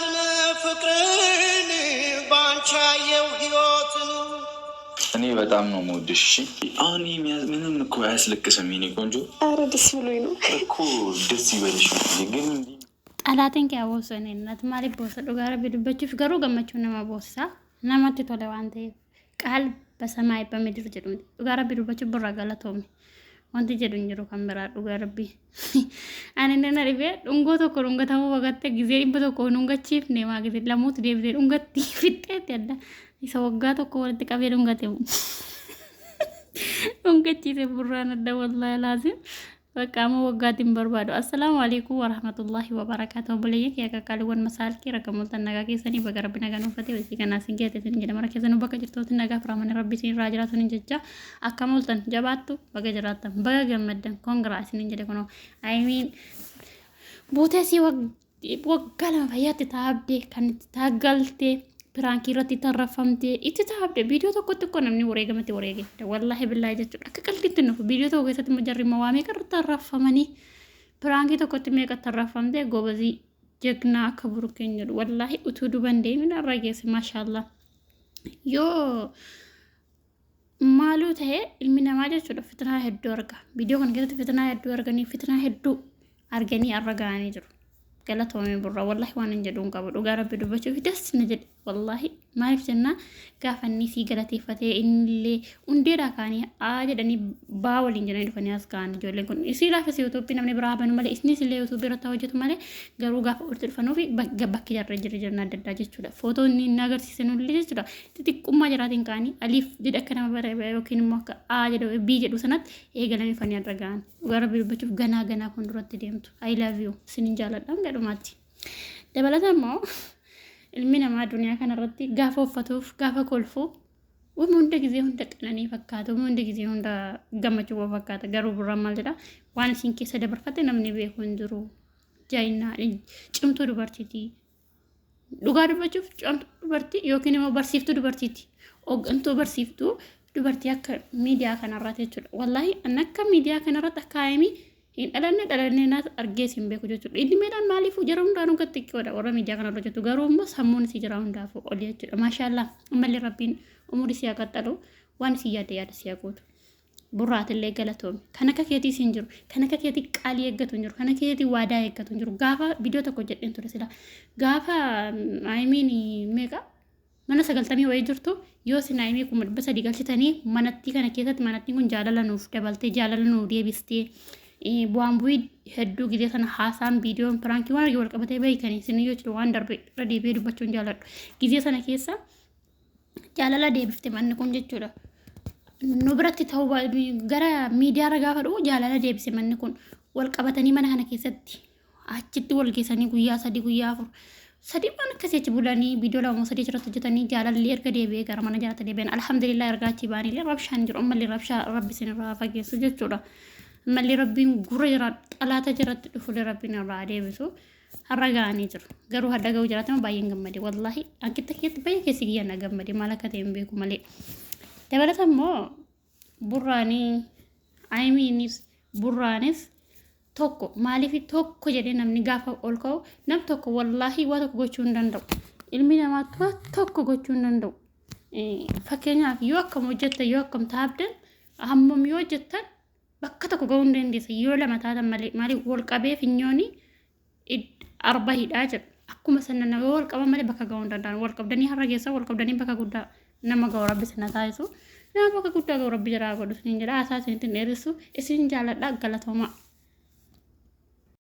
ጽናትን ፍቅርን ባንቻ የህይወትን እኔ በጣም ነው የምወድሽ። አሁን ምንም እኮ አያስለቅስም የኔ ቆንጆ። ኧረ ደስ ብሎኝ ነው እኮ። ደስ ይበልሽ። ግን ጠላትን ከያወሰነ እናት ማለት ቦሰ ዱጋራ ቢዱበችፍ ገሩ ገመችው ነማ ቦሳ ነማት ቶለ ዋንተ ቃል በሰማይ በምድር ጀዱ ዱጋራ ቢዱበችፍ ብራ ገለቶሚ ዋንተ ጀዱ እንጀሩ ካምበራ ዱጋራ ቢ አኔ እንደና ሪቤ ዱንጎ ተኮ ዱንገታሙ ወገተ ጊዜ ይበቶ ኮ ዱንገቺፍ ነማ ጊዜ ለሞት ዴብዴ ዱንገቲ ፍጤት ያዳ ይሰወጋ ተኮ ወልት ቀቤ ዱንገቴው ዱንገቺ ተብራና ደወላ ላዚም በቃ መወጋትን በርባዶ። አሰላሙ አለይኩም ወራህመቱላሂ ወበረካቱሁ ብለየክ ያካካልወን መሳልኪ ረከሙል ተነጋቂ ሰኒ በገረብ ነገኑ ፈቴ ወሲ ከና ሲንጌት ተን ጀደ መረከ ዘኑ በከጅቶት ነጋ ፍራመን ረቢ ሲን ራጅራቱን እንጀጃ አከሙልተን ጀባቱ በገጀራተን በገመደን ኮንግራስ እንጀደ ኮኖ አይሚን ቦቴሲ ወጋላ ፈያት ታብዴ ከን ታጋልቴ ፕራንክ ይረቲ ተረፈምቴ ኢትታብደ ቪዲዮ ተቆጥ እኮ ነው ምን ወሬ ገመት ወሬ ገ ወላሂ ብላሂ ጀጭ አከቀልት ነው ቪዲዮ ተወገሰት መጀሪ መዋሜ ቀር ተረፈመኒ ፕራንክ ተቆጥ ሜ ቀር ተረፈምቴ ጎበዚ ጀግና ከብሩ ከኝሩ ወላሂ ኡቱዱ በንዴ ምን አራጌስ ማሻአላ ዮ ማሉ ተሄ ኢልሚና ማጀቹ ፍትና ሄዶ አርጋ ቪዲዮ ከን ገተ ፍትና ሄዶ አርጋኒ ፍትና ሄዶ አርገኒ አረጋኒ ጅሩ ገለቶሚ ብራ ወላሂ ዋን እንጀዱን ቀበዱ ጋር ቢዱበቹ ደስ ንጀድ ወላሂ ማይፍጀና ጋፈኒ ሲገለቴ ፈቴ ኢንሌ ኡንዴዳ ካኒ አጀደኒ ባወል እንጀና ይፈኒ አስካን ጆለን ኩን ኢሲላ ፈሲ ኢትዮጵያ ነምኔ ብራበኑ ማለ ኢስኒ ሲለ ዩቲዩብ ረታ ወጀቱ ማለ ገሩ ጋፍ ኡርት ፈኖ ፊ ገባክ ያረጀ ጀና ደዳጀቹ ፎቶ ኒ ነገር ሲሰኑ ልጅ ዳ ትጥቁማ ጀራቲን ካኒ አሊፍ ዲደከና በረ ወኪን ሞካ አጀዶ ቢጀዱ ሰናት ኤገለኒ ፈኒ ያደርጋን ጋር ቢዱበቹ ገና ገና ኮንድሮት ዲምቱ አይ ላቭ ዩ ሲንጃላዳም ገዱማቲ ደበለተሞ ilmina ma dunya kana ratti gafa uffatuuf gafa kolfu wama hunda gisee hunda qananii fakkaatu wama hunda gisee hunda gammachuu fakkaata garuu burra maal jedha waan isin keessa dabarfate namni beeku hin jiru jaayinaa cimtuu dubartiiti dhugaa dubbachuuf cimtuu dubartii yookiin immoo barsiiftuu dubartiiti hooggantuu barsiiftuu dubartii akka miidiyaa kanarratti jechuudha wallahi an akka miidiyaa kanarratti akka aayimii hin dhalanne naas argee sin beeku jechuudha inni meedhaan maaliif jara hundaanuu gattiqqoodha warra miidiyaa kana hojjetu garuu immoo sammuun si jira hundaaf oli jechuudha maashaallah ammallee rabbiin umurii si yaqaxxalu waan si yaada si yaquutu burraatillee galatoomi kan akka keetii sin jiru kan akka keetii qaalii eeggatu hin jiru kan akka keetii waadaa eeggatu hin jiru gaafa viidiyoo tokko jedheen ture sila gaafa aayimiin meeqa mana 90 wayii jirtu yoo sin aayimii kuma 300 galchitanii manatti kana keessatti manatti kun jaalala nuuf dabaltee jaalala nuuf deebistee bu'aan bu'ii hedduu gisee sana haasaan viidiyoon pirankii waan wal qabatee beekanii siniyoo jiru waan darbe irra deebi'ee dubbachuun jaaladhu gisee sana keessa jaalala deebifte manni kun jechuudha nu biratti ta'uu gara miidiyaa gaafa dhufu jaalala deebise manni kun wal qabatanii mana kana keessatti achitti wal geessanii guyyaa 3 guyyaa 4 sadii waan akkasii achi bulanii viidiyoo lama sadii irratti hojjetanii jaalalli erga deebi'ee gara mana jaalata deebi'an alhamdulillah ergaachi baaniilee rabshaan jiru ammallee rabshaa rabbi sinirraa fageessu jechuudha malli rabbiin gura jira xalaata jiratti dhufu rabbiin irraa deebisu haragaanii jiru garuu hadda ga'u jiraatama baay'een gammade wallahi ankitta keetti baay'ee keessi giyyan gammade maal akka ta'e hin beeku malee dabalatammoo burraanii aayimiinis burraanis tokko maaliif tokko jedhee namni gaafa ol ka'u nam tokko wallahi waa tokko gochuu hin danda'u ilmi namaa tokko gochuu hin danda'u fakkeenyaaf yoo akkam hojjetta yoo akkam taabdan hammam yoo hojjettan bakka tokko ga'uu hin dandeessa yoo lama taatan malee maaliif wal qabee finyooni 40 hidhaa jedhu akkuma sanna yoo wal qaban malee bakka ga'uu hin danda'an wal qabdanii har'a geessa wal qabdanii bakka guddaa nama ga'u rabbi sana taasisu nama bakka guddaa ga'u rabbi jiraa godhu sin jedha asaasin isin dheeressu isin jaaladha galatooma